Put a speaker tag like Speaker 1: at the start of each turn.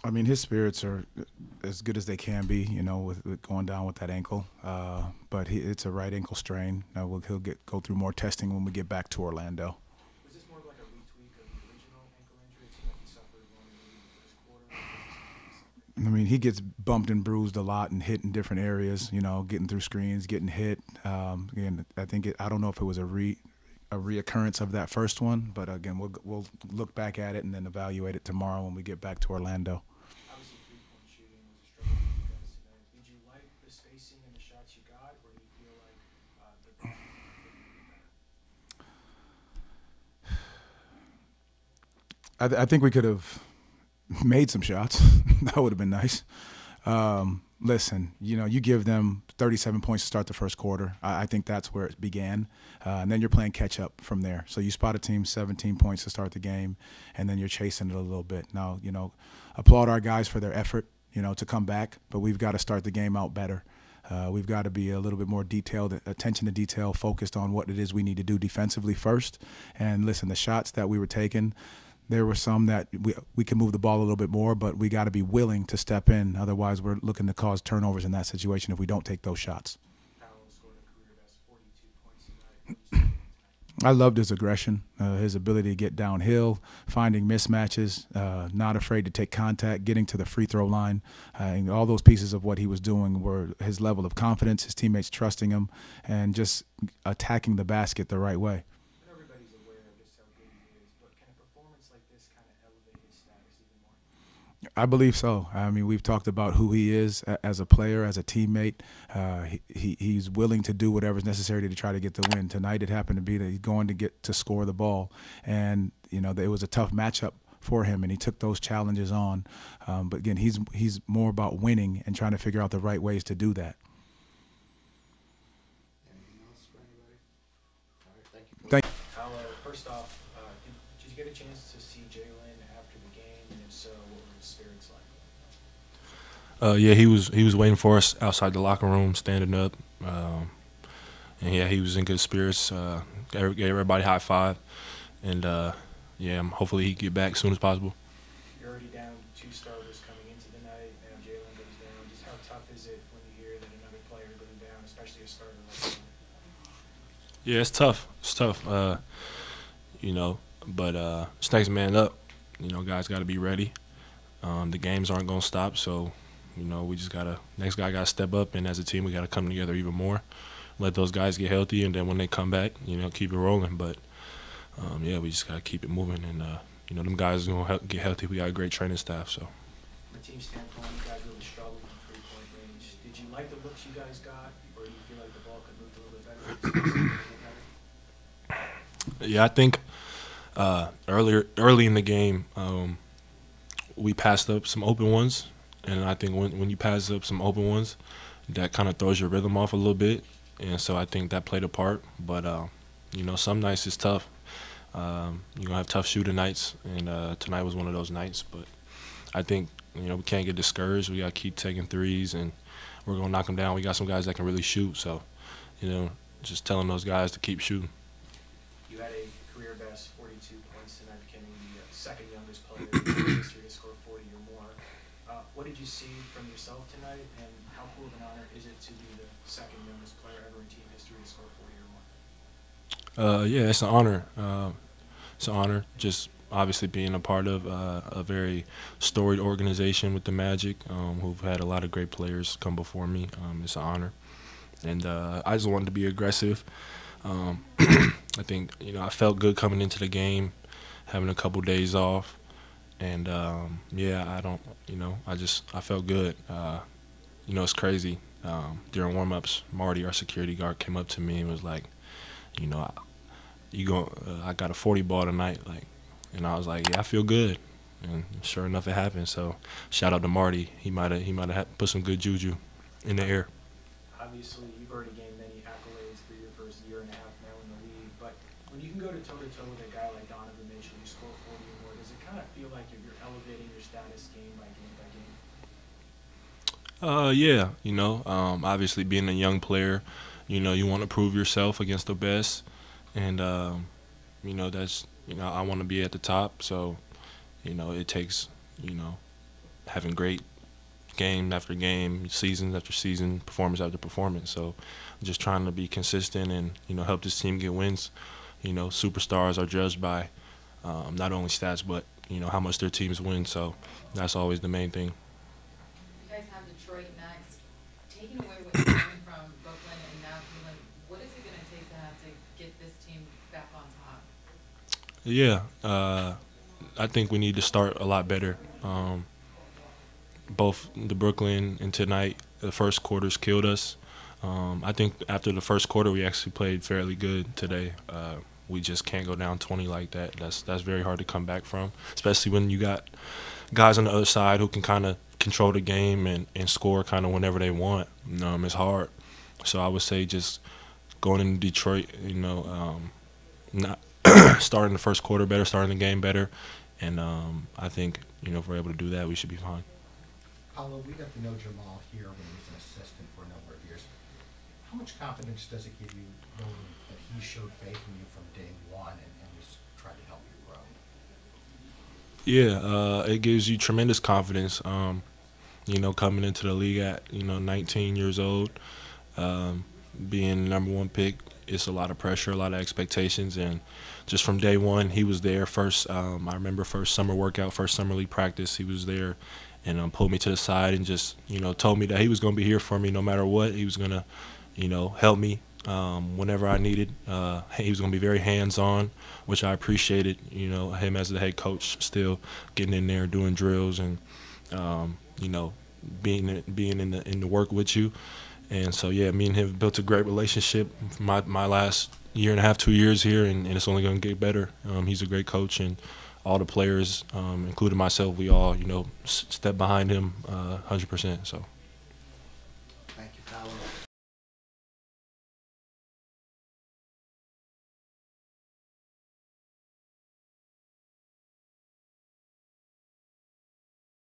Speaker 1: I mean, his spirits are as good as they can be, you know, with going down with that ankle. But it's a right ankle strain. He'll go through more testing when we get back to Orlando.
Speaker 2: Was this more of like a retweak of the original ankle injury? It seemed like he suffered one maybe in the first quarter. Or was this something
Speaker 1: I
Speaker 2: separate?
Speaker 1: mean, he gets bumped and bruised a lot and hit in different areas, you know, getting through screens, getting hit. Again, I don't know if it was a reoccurrence of that first one, but again, we'll look back at it and then evaluate it tomorrow when we get back to Orlando.
Speaker 2: Obviously, three-point shooting was a struggle for you guys tonight. Did you like the spacing and the shots you got, or do you feel like the defense could be a little bit better?
Speaker 1: I think we could have made some shots. That would have been nice. Listen, you know, you give them 37 points to start the first quarter. I think that's where it began. And then you're playing catch up from there. So you spot a team 17 points to start the game, and then you're chasing it a little bit. Now, you know, applaud our guys for their effort, you know, to come back, but we've got to start the game out better. We've got to be a little bit more detailed, attention to detail, focused on what it is we need to do defensively first. And listen, the shots that we were taking, there were some that we can move the ball a little bit more, but we got to be willing to step in. Otherwise, we're looking to cause turnovers in that situation if we don't take those shots.
Speaker 2: Paolo scored a career best 42 points tonight. What was tonight?
Speaker 1: I loved his aggression, his ability to get downhill, finding mismatches, not afraid to take contact, getting to the free throw line. And all those pieces of what he was doing were his level of confidence, his teammates trusting him, and just attacking the basket the right way.
Speaker 2: And everybody's aware of just how good he is, but can a performance like this kind of elevate his status even more?
Speaker 1: I believe so. I mean, we've talked about who he is as a player, as a teammate. He's willing to do whatever's necessary to try to get the win. Tonight, it happened to be that he's going to get to score the ball, and you know it was a tough matchup for him, and he took those challenges on. But again, he's more about winning and trying to figure out the right ways to do that.
Speaker 3: Anything else for anybody? All right, thank you.
Speaker 1: Thank.
Speaker 2: Paolo, first off, did you get a chance to see Jalen after the game, and if so, what were his spirits like?
Speaker 4: Yeah, he was waiting for us outside the locker room, standing up, and yeah, he was in good spirits. Gave everybody a high five, and yeah, hopefully he can get back as soon as possible.
Speaker 2: You're already down two starters coming into the night. Now Jalen goes down. Just how tough is it when you hear that another player goes down, especially a starter like Jalen?
Speaker 4: Yeah, it's tough. It's tough. You know, but it's next man up. You know, guys got to be ready. The games aren't gonna stop, so you know we just gotta. Next guy gotta step up, and as a team we gotta come together even more. Let those guys get healthy, and then when they come back, you know, keep it rolling. But yeah, we just gotta keep it moving, and you know, them guys are gonna get healthy. We got a great training staff, so.
Speaker 2: From a team standpoint, you guys really struggled from three-point range. Did you like the looks you guys got, or do you feel like the ball could move a little bit better?
Speaker 4: Yeah, I think early in the game, we passed up some open ones, and I think when you pass up some open ones, that kind of throws your rhythm off a little bit, and so I think that played a part. But you know, some nights it's tough. You're gonna have tough shooting nights, and tonight was one of those nights. But I think you know we can't get discouraged. We gotta keep taking threes, and we're gonna knock them down. We got some guys that can really shoot, so you know, just telling those guys to keep shooting.
Speaker 2: You had a career best 42 points tonight, becoming the second youngest player in history to score 40 or more. What did you see from yourself tonight, and how cool of an honor is it to be the second youngest player ever in team history to score 40 or more?
Speaker 4: Yeah, it's an honor. It's an honor. Just obviously being a part of a very storied organization with the Magic, who've had a lot of great players come before me. It's an honor, and I just wanted to be aggressive. I think you know I felt good coming into the game, having a couple days off, and yeah, I felt good. You know, it's crazy. During warm-ups, Marty, our security guard, came up to me and was like, you know, I got a 40 ball tonight, like, and I was like, yeah, I feel good, and sure enough, it happened. So, shout out to Marty. He might have put some good juju in the air.
Speaker 2: Obviously, you've already gained many accolades for your first year and a half now in the league, but when you can go to toe-to-toe with a guy like Donovan Mitchell, you score 40 or more, does it kind of feel like you're elevating your status game by game by game?
Speaker 4: Yeah, you know, obviously being a young player, you know, you want to prove yourself against the best, and you know I want to be at the top. So, it takes, having great game after game, season after season, performance after performance. So just trying to be consistent and, help this team get wins. Superstars are judged by not only stats, but, how much their teams win. So that's always the main thing.
Speaker 5: You guys have Detroit next. Taking away what you're doing from Brooklyn and now Cleveland, what is it going to take to get this team back on top?
Speaker 4: Yeah, I think we need to start a lot better. Both the Brooklyn and tonight, the first quarters killed us. I think after the first quarter, we actually played fairly good today. We just can't go down 20 like that. That's very hard to come back from, especially when you got guys on the other side who can kind of control the game and score kind of whenever they want. It's hard. So I would say just going into Detroit, not starting the first quarter better, starting the game better, and I think if we're able to do that, we should be fine.
Speaker 3: Paolo, we got to know Jamal here when he was an assistant for a number of years. How much confidence does it give you knowing that he showed faith in you from day one and was trying to help you grow?
Speaker 4: Yeah, it gives you tremendous confidence. Coming into the league at 19 years old, being the number one pick, it's a lot of pressure, a lot of expectations, and just from day one, he was there. First, I remember first summer workout, first summer league practice, he was there. And pulled me to the side and just, told me that he was going to be here for me no matter what. He was going to, help me whenever I needed. He was going to be very hands-on, which I appreciated, him as the head coach still getting in there, doing drills and, being in the work with you. And so, yeah, me and him built a great relationship my last year and a half, 2 years here, and it's only going to get better. He's a great coach, and all the players, including myself, we all, step behind him 100%. So.
Speaker 3: Thank you, Paolo.